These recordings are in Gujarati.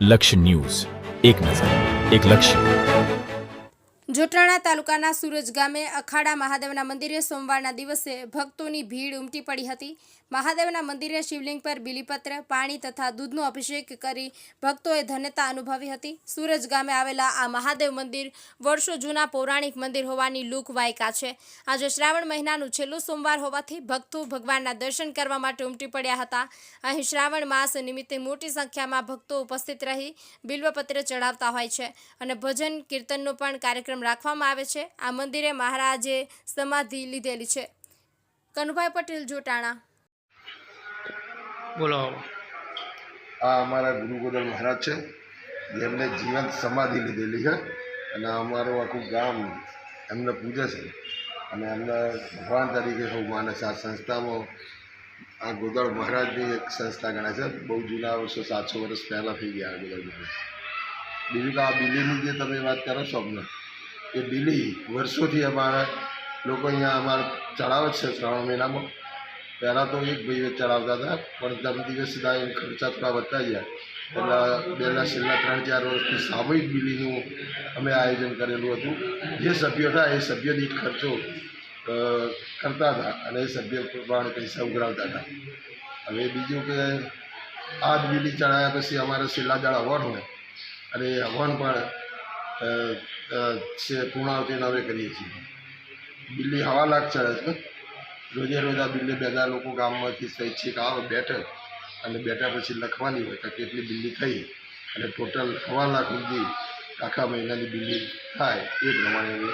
લક્ષ્ય ન્યૂઝ, એક નજર, એક લક્ષ્ય. જોટાણા તાલુકાના સુરજ ગામે અખાડા મહાદેવના મંદિરે સોમવારના દિવસે ભક્તોની ભીડ ઉમટી પડી હતી. મહાદેવના મંદિરે શિવલિંગ પર બીલીપત્ર, પાણી તથા દૂધનો અભિષેક કરી ભક્તોએ ધન્યતા અનુભવી હતી. સુરજ ગામે આવેલા આ મહાદેવ મંદિર વર્ષો જૂના પૌરાણિક મંદિર હોવાની લોકવાયકા છે. આજે શ્રાવણ મહિનાનું છેલ્લું સોમવાર હોવાથી ભક્તો ભગવાનના દર્શન કરવા માટે ઉમટી પડ્યા હતા. અહીં શ્રાવણ માસ નિમિત્તે મોટી સંખ્યામાં ભક્તો ઉપસ્થિત રહી બિલ્વપત્ર ચઢાવતા હોય છે અને ભજન કીર્તનનો પણ કાર્યક્રમ રાખવામાં આવે છે. આ મંદિરે મહારાજે સમાધિ લીધેલી છે. કનુભાઈ પટેલ, જોટાણા. બોલો. આ અમારા ગુરુ ગોદડ મહારાજ છે, જેમને જીવંત સમાધિ લીધેલી છે અને અમારું આખું ગામ એમને પૂજે છે અને એમને ભગવાન તરીકે સૌ માને છે. આ સંસ્થામાં આ ગોદડ મહારાજની એક સંસ્થા ગણાય છે. બહુ જૂના વર્ષો, 700 વર્ષ પહેલાં થઈ ગયા આ ગોદડ મહારાજ. બીજું કે આ બિલીની જે તમે વાત કરો છો અમને, એ બિલી વર્ષોથી અમારા લોકો અહીંયા અમારે ચડાવે છે શ્રાવણ મહિનામાં. પહેલાં તો એક ભાઈ ચડાવતા હતા, પણ તમે દિવસ સીધા ખર્ચા થોડા વધતા ગયા એટલે છેલ્લા 3-4 વર્ષથી સામૂહિક બિલીનું અમે આયોજન કરેલું હતું. જે સભ્યો હતા એ સભ્ય દીઠ ખર્ચો કરતા હતા અને એ સભ્ય પ્રમાણે પૈસા ઉઘરાવતા હતા. હવે બીજું કે આ બિલી ચડાવ્યા પછી અમારે છેલ્લા દાળ હવન હોય અને એ હવન પણ પૂર્ણાવતીને અમે કરીએ છીએ. બિલ્લી 1.5 લાખ ચડે છે. રોજે રોજ આ બિલ્લી બધા લોકો ગામમાંથી સ્વૈચ્છિક આવે, બેઠે અને બેઠા પછી લખવાની હોય કે કેટલી બિલ્લી થઈ અને ટોટલ 1.5 લાખ સુધી આખા મહિનાની બિલ્લી થાય એ પ્રમાણે અમે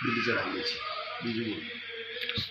બિલ્લી ચડાવીએ છીએ. બીજું